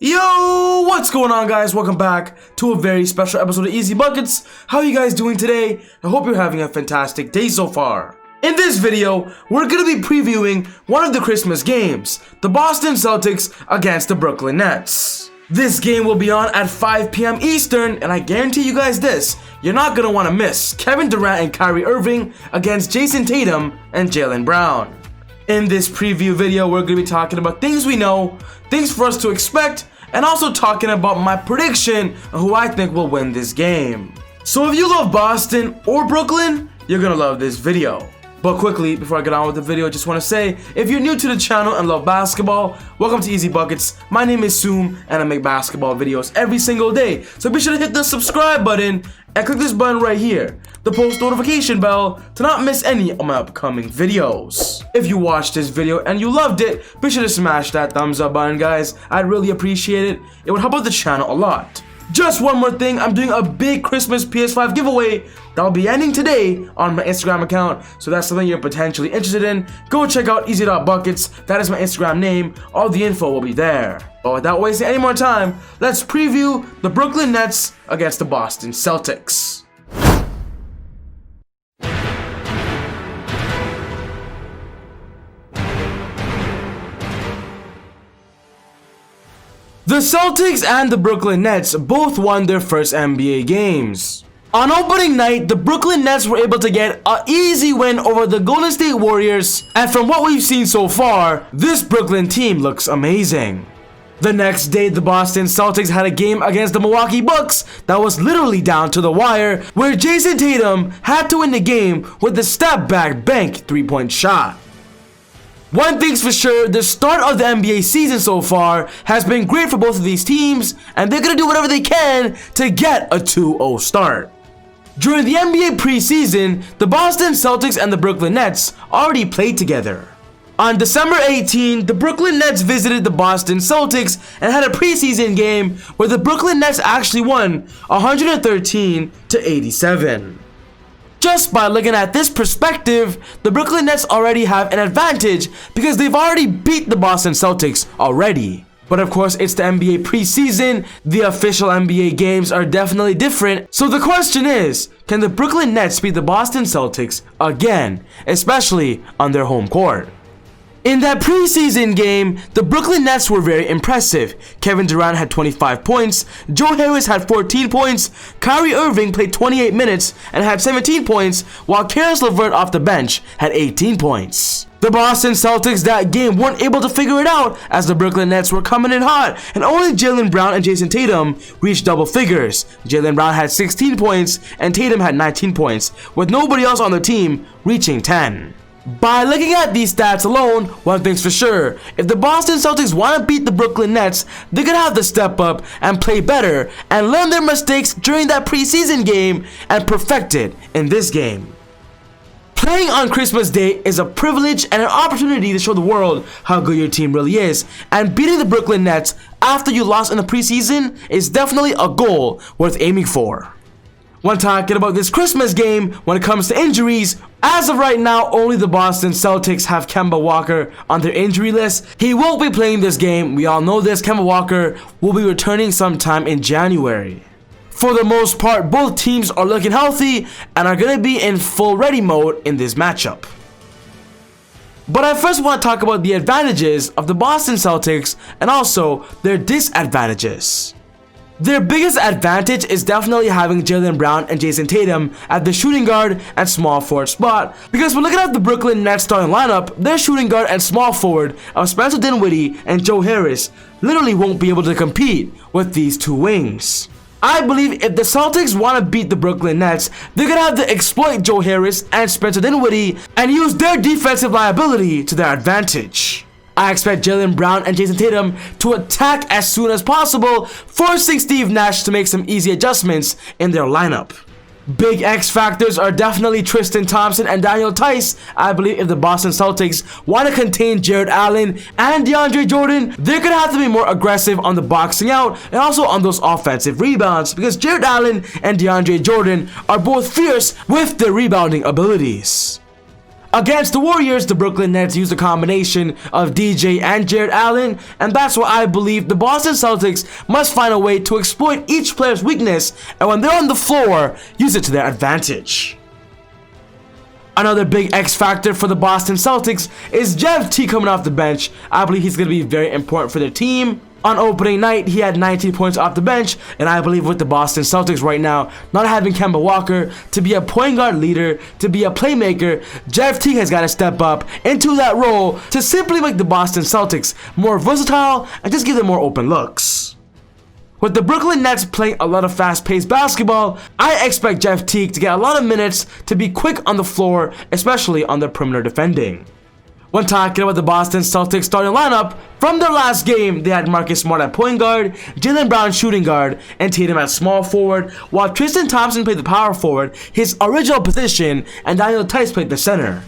Yo, what's going on, guys? Welcome back to a very special episode of Easy Buckets. How are you guys doing today? I hope you're having a fantastic day so far. In this video, we're going to be previewing one of the Christmas games, the Boston Celtics against the Brooklyn Nets. This game will be on at 5 p.m. Eastern, and I guarantee you guys this, you're not going to want to miss Kevin Durant and Kyrie Irving against Jason Tatum and Jaylen Brown. In this preview video, we're going to be talking about things we know, things for us to expect, and also talking about my prediction of who I think will win this game. So if you love Boston or Brooklyn, you're going to love this video. But quickly, before I get on with the video, I just want to say, if you're new to the channel and love basketball, welcome to Easy Buckets. My name is Soom, and I make basketball videos every single day. So be sure to hit the subscribe button and click this button right here, the post notification bell, to not miss any of my upcoming videos. If you watched this video and you loved it, be sure to smash that thumbs up button, guys. I'd really appreciate it. It would help out the channel a lot. Just one more thing, I'm doing a big Christmas PS5 giveaway that'll be ending today on my Instagram account, so that's something you're potentially interested in. Go check out easy.buckets, that is my Instagram name, all the info will be there. But without wasting any more time, let's preview the Brooklyn Nets against the Boston Celtics. The Celtics and the Brooklyn Nets both won their first NBA games. On opening night, the Brooklyn Nets were able to get an easy win over the Golden State Warriors, and from what we've seen so far, this Brooklyn team looks amazing. The next day, the Boston Celtics had a game against the Milwaukee Bucks that was literally down to the wire, where Jason Tatum had to win the game with the step-back bank three-point shot. One thing's for sure, the start of the NBA season so far has been great for both of these teams, and they're going to do whatever they can to get a 2-0 start. During the NBA preseason, the Boston Celtics and the Brooklyn Nets already played together. On December 18, the Brooklyn Nets visited the Boston Celtics and had a preseason game where the Brooklyn Nets actually won 113-87. Just by looking at this perspective, the Brooklyn Nets already have an advantage because they've already beat the Boston Celtics already. But of course, it's the NBA preseason, the official NBA games are definitely different, so the question is, can the Brooklyn Nets beat the Boston Celtics again, especially on their home court? In that preseason game, the Brooklyn Nets were very impressive. Kevin Durant had 25 points, Joe Harris had 14 points, Kyrie Irving played 28 minutes and had 17 points, while Caris LeVert off the bench had 18 points. The Boston Celtics that game weren't able to figure it out as the Brooklyn Nets were coming in hot, and only Jaylen Brown and Jason Tatum reached double figures. Jaylen Brown had 16 points and Tatum had 19 points, with nobody else on the team reaching 10. By looking at these stats alone, one thing's for sure, if the Boston Celtics want to beat the Brooklyn Nets, they're going to have to step up and play better and learn their mistakes during that preseason game and perfect it in this game. Playing on Christmas Day is a privilege and an opportunity to show the world how good your team really is, and beating the Brooklyn Nets after you lost in the preseason is definitely a goal worth aiming for. When talking about this Christmas game, when it comes to injuries, as of right now, only the Boston Celtics have Kemba Walker on their injury list. He won't be playing this game. We all know this. Kemba Walker will be returning sometime in January. For the most part, both teams are looking healthy and are going to be in full ready mode in this matchup. But I first want to talk about the advantages of the Boston Celtics and also their disadvantages. Their biggest advantage is definitely having Jaylen Brown and Jason Tatum at the shooting guard and small forward spot, because when looking at the Brooklyn Nets starting lineup, their shooting guard and small forward of Spencer Dinwiddie and Joe Harris literally won't be able to compete with these two wings. I believe if the Celtics want to beat the Brooklyn Nets, they're going to have to exploit Joe Harris and Spencer Dinwiddie and use their defensive liability to their advantage. I expect Jaylen Brown and Jason Tatum to attack as soon as possible, forcing Steve Nash to make some easy adjustments in their lineup. Big X factors are definitely Tristan Thompson and Daniel Tice. I believe if the Boston Celtics want to contain Jared Allen and DeAndre Jordan, they're going to have to be more aggressive on the boxing out and also on those offensive rebounds, because Jared Allen and DeAndre Jordan are both fierce with their rebounding abilities. Against the Warriors, the Brooklyn Nets used a combination of DJ and Jared Allen, and that's why I believe the Boston Celtics must find a way to exploit each player's weakness, and when they're on the floor, use it to their advantage. Another big X factor for the Boston Celtics is Jeff Teague coming off the bench. I believe he's going to be very important for their team. On opening night, he had 19 points off the bench, and I believe with the Boston Celtics right now, not having Kemba Walker to be a point guard leader, to be a playmaker, Jeff Teague has got to step up into that role to simply make the Boston Celtics more versatile and just give them more open looks. With the Brooklyn Nets playing a lot of fast-paced basketball, I expect Jeff Teague to get a lot of minutes to be quick on the floor, especially on the perimeter defending. When talking about the Boston Celtics starting lineup, from their last game, they had Marcus Smart at point guard, Jaylen Brown shooting guard, and Tatum at small forward, while Tristan Thompson played the power forward, his original position, and Daniel Theis played the center.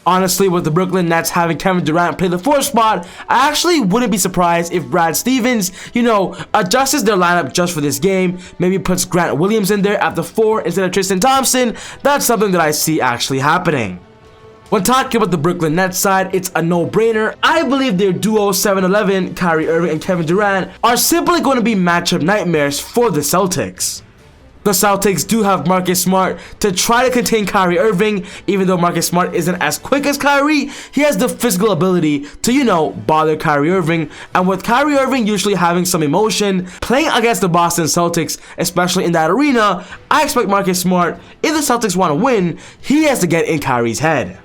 Honestly, with the Brooklyn Nets having Kevin Durant play the 4th spot, I actually wouldn't be surprised if Brad Stevens, adjusts their lineup just for this game, maybe puts Grant Williams in there at the 4 instead of Tristan Thompson. That's something that I see actually happening. When talking about the Brooklyn Nets side, it's a no-brainer. I believe their duo 7-11, Kyrie Irving and Kevin Durant, are simply going to be matchup nightmares for the Celtics. The Celtics do have Marcus Smart to try to contain Kyrie Irving. Even though Marcus Smart isn't as quick as Kyrie, he has the physical ability to, bother Kyrie Irving. And with Kyrie Irving usually having some emotion, playing against the Boston Celtics, especially in that arena, I expect Marcus Smart, if the Celtics want to win, he has to get in Kyrie's head.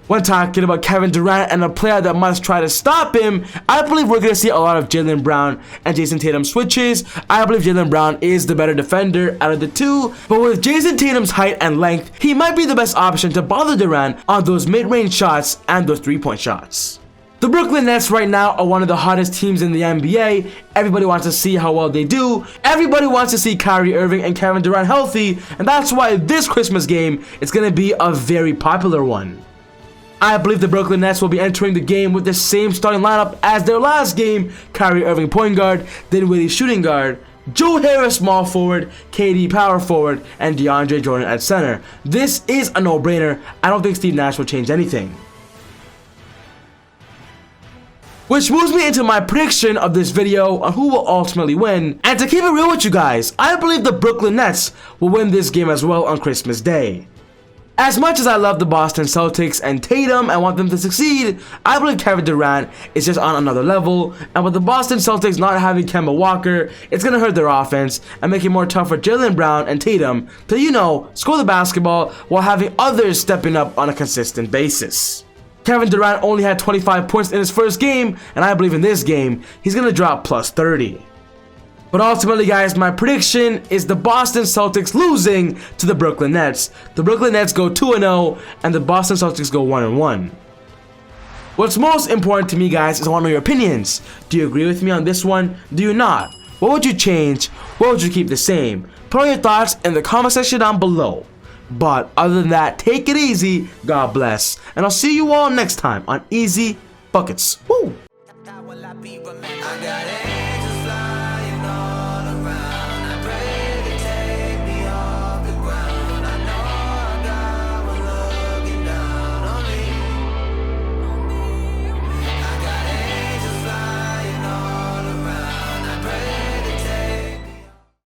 When talking about Kevin Durant and a player that must try to stop him, I believe we're going to see a lot of Jaylen Brown and Jason Tatum switches. I believe Jaylen Brown is the better defender out of the two, but with Jason Tatum's height and length, he might be the best option to bother Durant on those mid-range shots and those three-point shots. The Brooklyn Nets right now are one of the hottest teams in the NBA. Everybody wants to see how well they do. Everybody wants to see Kyrie Irving and Kevin Durant healthy, and that's why this Christmas game is going to be a very popular one. I believe the Brooklyn Nets will be entering the game with the same starting lineup as their last game. Kyrie Irving point guard, Dinwiddie shooting guard, Joe Harris small forward, KD power forward, and DeAndre Jordan at center. This is a no-brainer. I don't think Steve Nash will change anything. Which moves me into my prediction of this video on who will ultimately win. And to keep it real with you guys, I believe the Brooklyn Nets will win this game as well on Christmas Day. As much as I love the Boston Celtics and Tatum and want them to succeed, I believe Kevin Durant is just on another level, and with the Boston Celtics not having Kemba Walker, it's going to hurt their offense and make it more tough for Jaylen Brown and Tatum to, score the basketball while having others stepping up on a consistent basis. Kevin Durant only had 25 points in his first game, and I believe in this game, he's going to drop plus 30. But ultimately, guys, my prediction is the Boston Celtics losing to the Brooklyn Nets. The Brooklyn Nets go 2-0, and the Boston Celtics go 1-1. What's most important to me, guys, is I want to know your opinions. Do you agree with me on this one? Do you not? What would you change? What would you keep the same? Put all your thoughts in the comment section down below. But other than that, take it easy. God bless. And I'll see you all next time on Easy Buckets. Woo!